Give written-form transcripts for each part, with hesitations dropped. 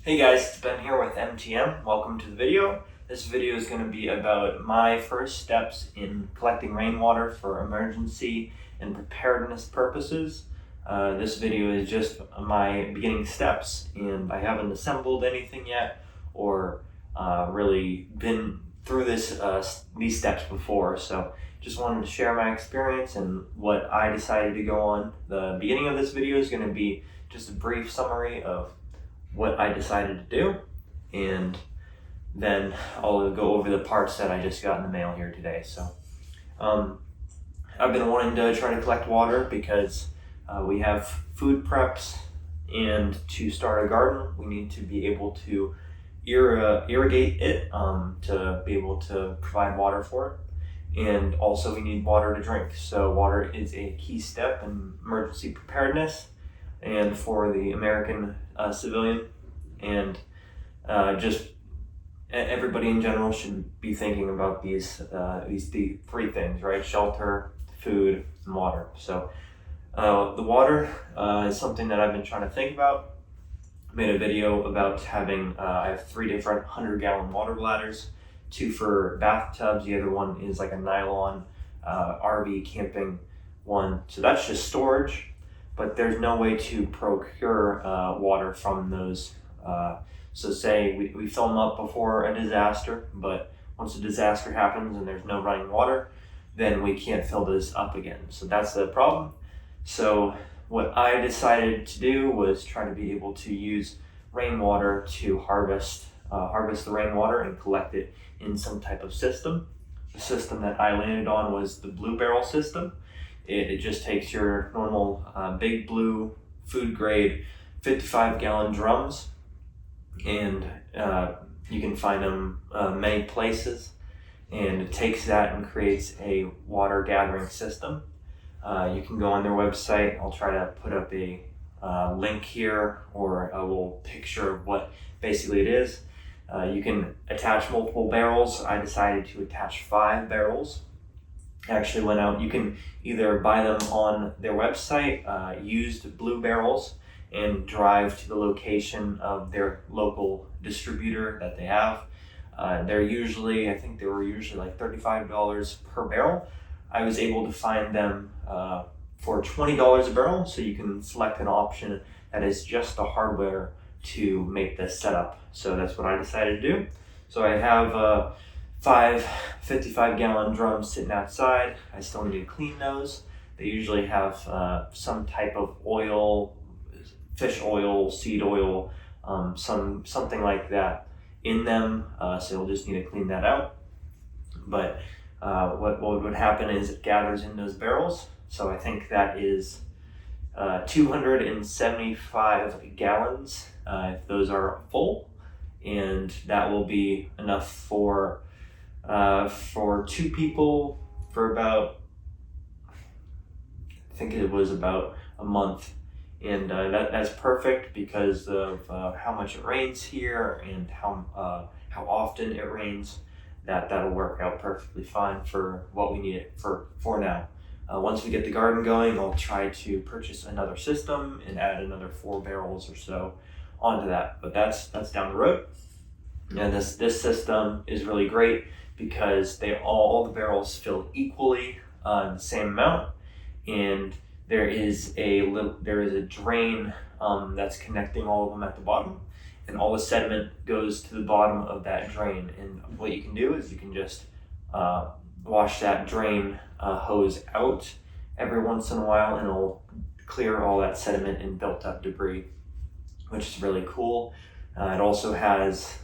Hey guys, it's Ben here with MTM. Welcome to the video. This video is going to be about my first steps in collecting rainwater for emergency and preparedness purposes. This video is just my beginning steps, and I haven't assembled anything yet or really been through these steps before. So just wanted to share my experience and what I decided to go on. The beginning of this video is going to be just a brief summary of what I decided to do, and then I'll go over the parts that I just got in the mail here today. So I've been wanting to try to collect water because we have food preps, and to start a garden we need to be able to irrigate it to be able to provide water for it, and also we need water to drink. So water is a key step in emergency preparedness and for the American civilian, and just everybody in general should be thinking about these three things, right? Shelter, food, and water. So the water is something that I've been trying to think about. I made a video about having, I have 3 different 100-gallon water bladders, 2 for bathtubs, the other one is like a nylon RV camping one. So that's just storage, but there's no way to procure water from those. So say we fill them up before a disaster, but once a disaster happens and there's no running water, then we can't fill those up again. So that's the problem. So what I decided to do was try to be able to use rainwater to harvest the rainwater and collect it in some type of system. The system that I landed on was the blue barrel system. It just takes your normal big blue food grade 55-gallon drums, and you can find them many places, and it takes that and creates a water gathering system. You can go on their website. I'll try to put up a link here or a little picture of what basically it is. You can attach multiple barrels. I decided to attach 5 barrels. Actually went out, you can either buy them on their website, used blue barrels, and drive to the location of their local distributor that they have. They're usually, I think they were usually like $35 per barrel. I was able to find them for $20 a barrel, so you can select an option that is just the hardware to make this setup. So that's what I decided to do. So I have 5 55-gallon drums sitting outside. I still need to clean those. They usually have some type of oil, fish oil, seed oil, something like that in them. So you'll just need to clean that out. But what would happen is it gathers in those barrels. So I think that is 275 gallons if those are full, and that will be enough for 2 people for about, I think it was about a month, and that's perfect because of how much it rains here and how often it rains. That'll work out perfectly fine for what we need it for now. Once we get the garden going, I'll try to purchase another system and add another 4 barrels or so onto that, but that's down the road. And this system is really great because all the barrels fill equally the same amount, and there is a drain that's connecting all of them at the bottom, and all the sediment goes to the bottom of that drain. And what you can do is you can just wash that drain hose out every once in a while, and it'll clear all that sediment and built up debris, which is really cool. It also has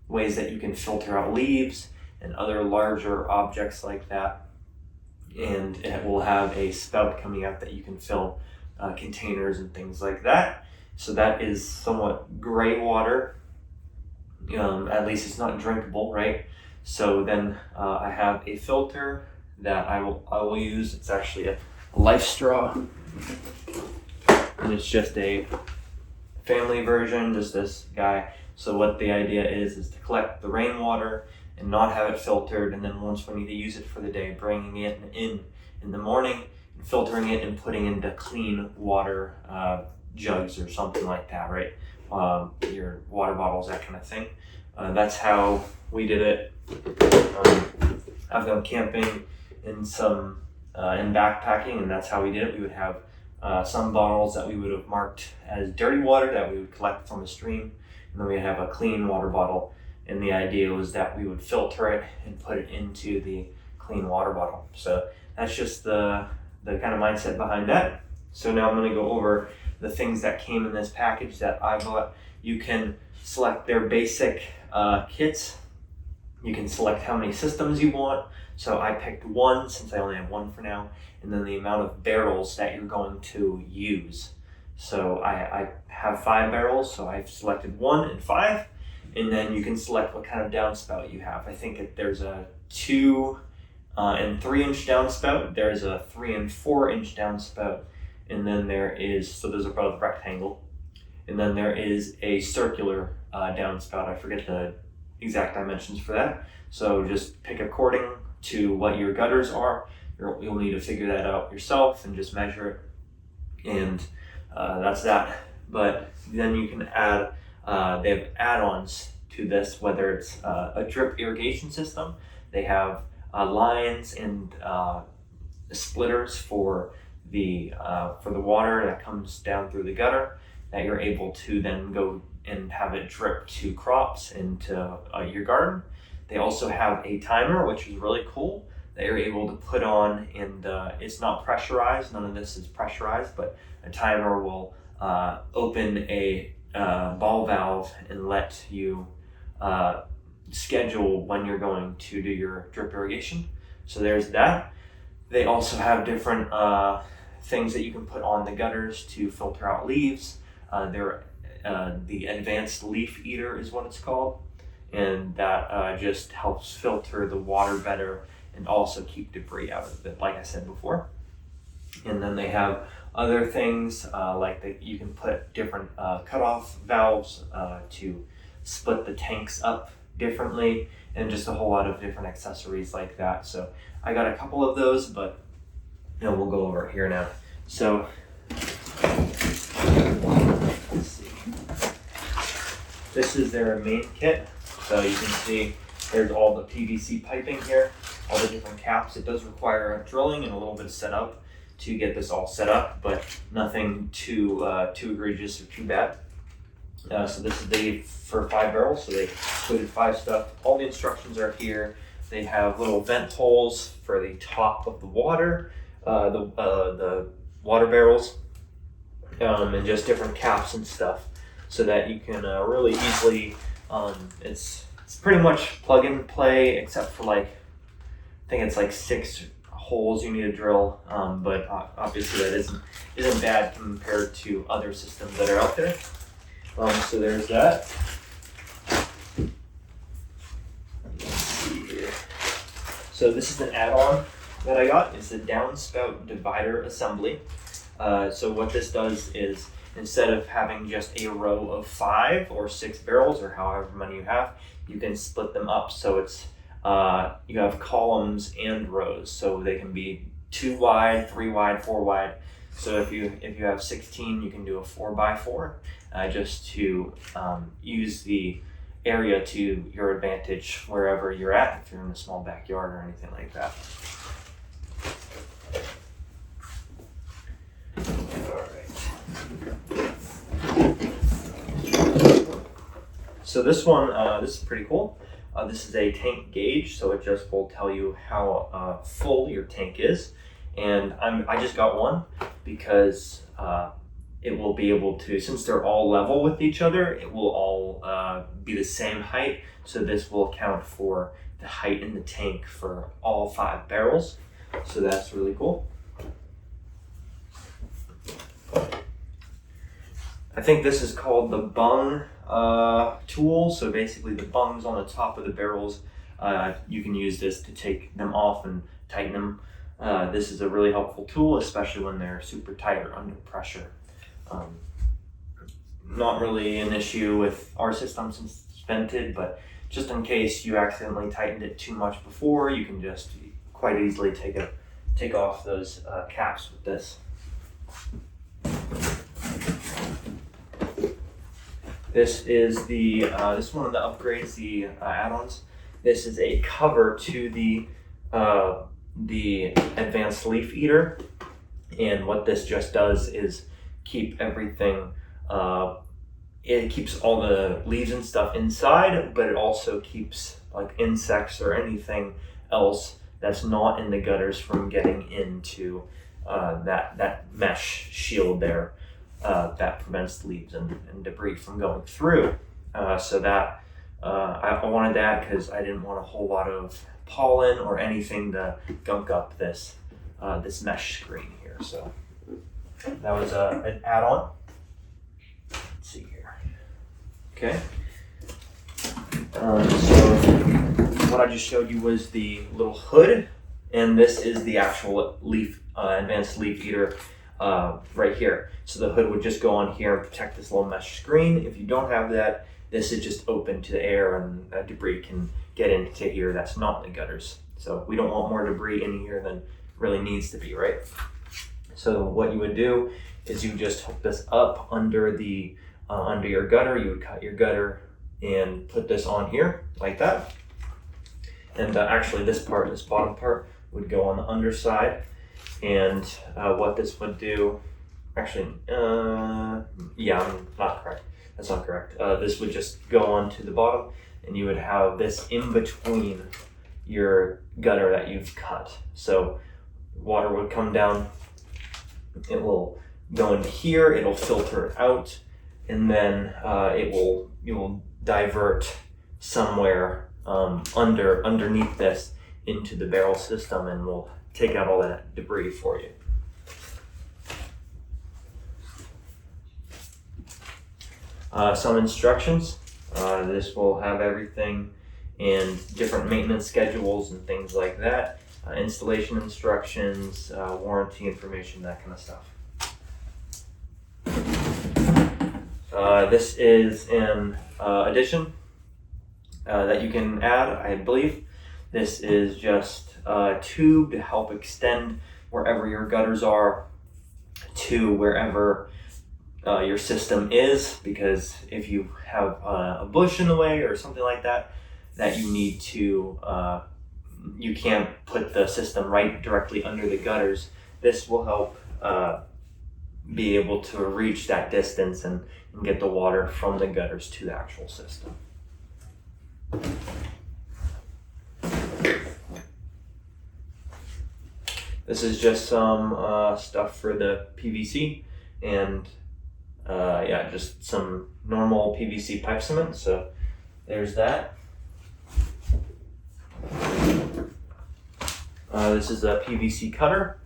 ways that you can filter out leaves and other larger objects like that, and it will have a spout coming out that you can fill containers and things like that. So that is somewhat gray water. At least it's not drinkable, right? So then I have a filter that I will use. It's actually a Life Straw, and it's just a family version, just this guy. So what the idea is to collect the rainwater and not have it filtered, and then once we need to use it for the day, bringing it in the morning, and filtering it and putting into clean water jugs or something like that, right? your water bottles, that kind of thing. That's how we did it. I've gone camping in some in backpacking, and that's how we did it. We would have some bottles that we would have marked as dirty water that we would collect from a stream, and then we have a clean water bottle. And the idea was that we would filter it and put it into the clean water bottle. So that's just the kind of mindset behind that. So now I'm going to go over the things that came in this package that I bought. You can select their basic kits. You can select how many systems you want. So I picked one since I only have one for now, and then the amount of barrels that you're going to use. So I have 5 barrels, so I've selected 1 and 5, and then you can select what kind of downspout you have. I think there's a 2 and 3 inch downspout, there's a 3 and 4 inch downspout, and then there's a both rectangle, and then there is a circular downspout. I forget the exact dimensions for that. So just pick according to what your gutters are. You'll need to figure that out yourself and just measure it, and that's that. But then you can add, they have add-ons to this, whether it's a drip irrigation system. They have lines and splitters for the water that comes down through the gutter that you're able to then go and have it drip to crops into your garden. They also have a timer, which is really cool, that you're able to put on, and it's not pressurized. None of this is pressurized, but a timer will open a ball valve and let you schedule when you're going to do your drip irrigation. So there's that. They also have different things that you can put on the gutters to filter out leaves. The advanced leaf eater is what it's called, and that just helps filter the water better and also keep debris out of it, like I said before. And then they have other things like that you can put different cutoff valves to split the tanks up differently, and just a whole lot of different accessories like that. So I got a couple of those, but we'll go over it here now. So let's see. This is their main kit. So you can see there's all the PVC piping here, all the different caps. It does require drilling and a little bit of setup to get this all set up, but nothing too egregious or too bad. So this is for 5 barrels, so they included 5 stuff. All the instructions are here. They have little vent holes for the top of the water, the water barrels, and just different caps and stuff, so that you can really easily, it's pretty much plug and play, except for I think it's 6 holes you need to drill, but obviously that isn't bad compared to other systems that are out there. So there's that. Let's see here. So this is an add-on that I got. It's a downspout divider assembly. So what this does is, instead of having just a row of 5 or 6 barrels or however many you have, you can split them up. So it's you have columns and rows, so they can be 2 wide, 3 wide, 4 wide. So if you have 16, you can do a 4x4, just to use the area to your advantage wherever you're at, if you're in a small backyard or anything like that. So this one, this is pretty cool. This is a tank gauge, so it just will tell you how full your tank is. And I just got one because it will be able to, since they're all level with each other, it will all be the same height. So this will account for the height in the tank for all 5 barrels. So that's really cool. I think this is called the bung tool. So basically the bungs on the top of the barrels, you can use this to take them off and tighten them. This is a really helpful tool, especially when they're super tight or under pressure. Not really an issue with our system since it's vented, but just in case you accidentally tightened it too much before, you can just quite easily take off those caps with this. This is the this one of the upgrades, the add-ons. This is a cover to the advanced leaf eater, and what this just does is keep everything. It keeps all the leaves and stuff inside, but it also keeps like insects or anything else that's not in the gutters from getting into that mesh shield there that prevents leaves and debris from going through. So that I wanted that because I didn't want a whole lot of pollen or anything to gunk up this mesh screen here. So that was an add-on. Let's see here. Okay. So what I just showed you was the little hood, and this is the actual leaf advanced leaf eater right here. So the hood would just go on here and protect this little mesh screen. If you don't have that, this is just open to the air, and debris can get into here that's not in the gutters. So we don't want more debris in here than really needs to be, right? So what you would do is you just hook this up under the under your gutter. You would cut your gutter and put this on here like that. And actually this bottom part would go on the underside. And what this would do, actually, yeah, I'm not correct. That's not correct. This would just go on to the bottom, and you would have this in between your gutter that you've cut. So water would come down, it will go into here, it'll filter it out, and then it will divert somewhere underneath this into the barrel system, and will take out all that debris for you. Some instructions. This will have everything and different maintenance schedules and things like that. Installation instructions, warranty information, that kind of stuff. This is an addition that you can add, I believe. This is just a tube to help extend wherever your gutters are to wherever your system is, because if you have a bush in the way or something like that, that you need to, you can't put the system right directly under the gutters. This will help be able to reach that distance and get the water from the gutters to the actual system. This is just some stuff for the PVC, and yeah, just some normal PVC pipe cement. So there's that. This is a PVC cutter,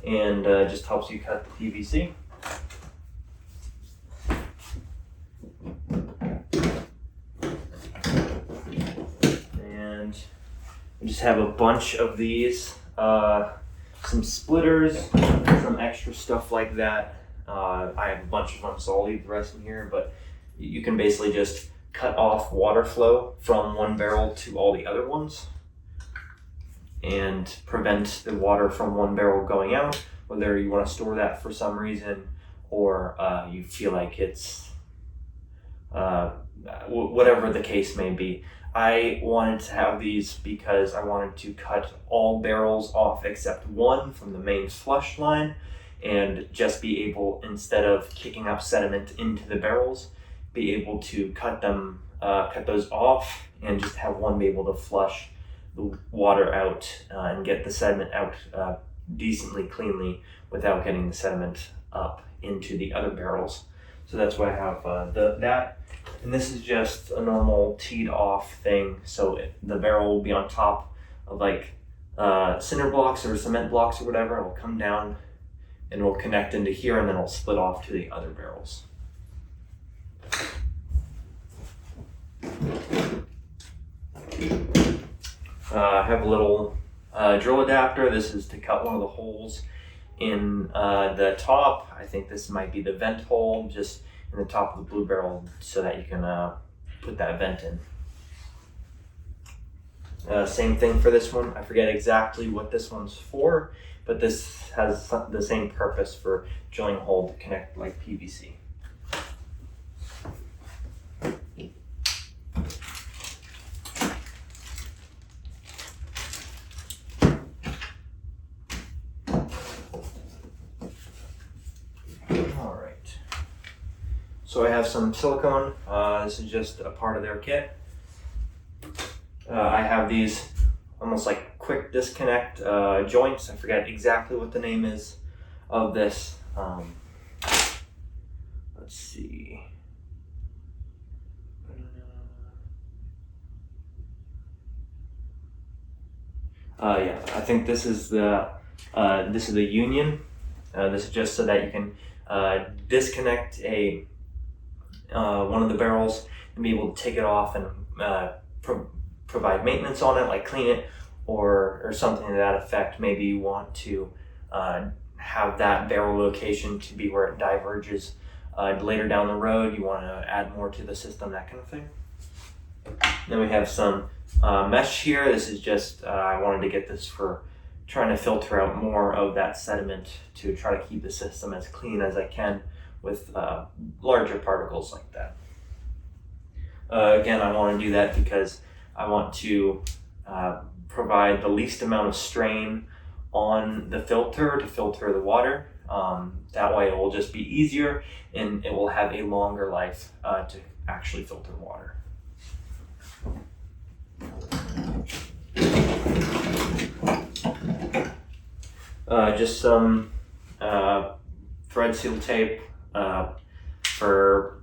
and just helps you cut the PVC. And we just have a bunch of these, some splitters, some extra stuff like that. I have a bunch of them, so I'll leave the rest in here, but you can basically just cut off water flow from one barrel to all the other ones and prevent the water from one barrel going out, whether you want to store that for some reason or you feel like it's whatever the case may be. I wanted to have these because I wanted to cut all barrels off except one from the main flush line, and just be able, instead of kicking up sediment into the barrels, be able to cut those off and just have one be able to flush the water out and get the sediment out decently cleanly without getting the sediment up into the other barrels. So that's why I have that. And this is just a normal teed off thing. So the barrel will be on top of like cinder blocks or cement blocks or whatever. It'll come down and it'll connect into here, and then it'll split off to the other barrels. I have a little drill adapter. This is to cut one of the holes in the top. I think this might be the vent hole just in the top of the blue barrel, so that you can put that vent in. Same thing for this one. I forget exactly what this one's for, but this has the same purpose for drilling a hole to connect like PVC. So I have some silicone. This is just a part of their kit. I have these almost like quick disconnect joints. I forget exactly what the name is of this. Let's see. Yeah, I think this is the union. This is just so that you can disconnect a one of the barrels and be able to take it off and provide maintenance on it, like clean it or something to that effect. Maybe you want to have that barrel location to be where it diverges later down the road. You want to add more to the system, that kind of thing. Then we have some mesh here. This is just, I wanted to get this for trying to filter out more of that sediment to try to keep the system as clean as I can with larger particles like that. Again, I want to do that because I want to provide the least amount of strain on the filter to filter the water. That way it will just be easier and it will have a longer life to actually filter water. Just some thread seal tape for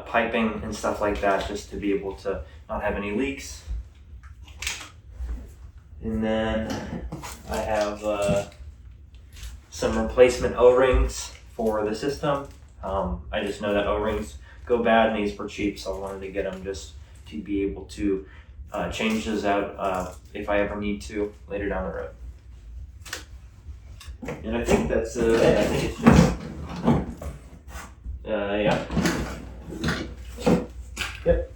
piping and stuff like that, just to be able to not have any leaks. And then I have some replacement O-rings for the system. I just know that O-rings go bad and these were cheap, so I wanted to get them just to be able to change those out if I ever need to later down the road. And I think that's it. I think it's just, yeah. Yep.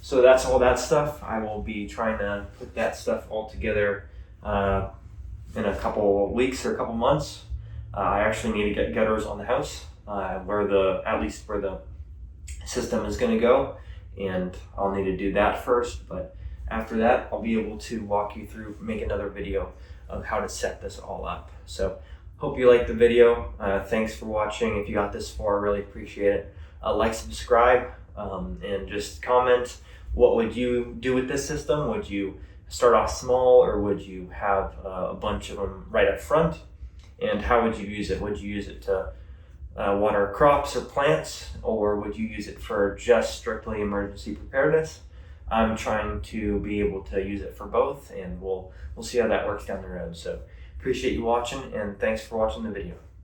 So that's all that stuff. I will be trying to put that stuff all together in a couple weeks or a couple months. I actually need to get gutters on the house at least where the system is going to go, and I'll need to do that first. But after that, I'll be able to walk you through, make another video of how to set this all up. So hope you liked the video. Thanks for watching. If you got this far, I really appreciate it. Like, subscribe, and just comment. What would you do with this system? Would you start off small, or would you have a bunch of them right up front? And how would you use it? Would you use it to water crops or plants, or would you use it for just strictly emergency preparedness? I'm trying to be able to use it for both, and we'll see how that works down the road. So appreciate you watching, and thanks for watching the video.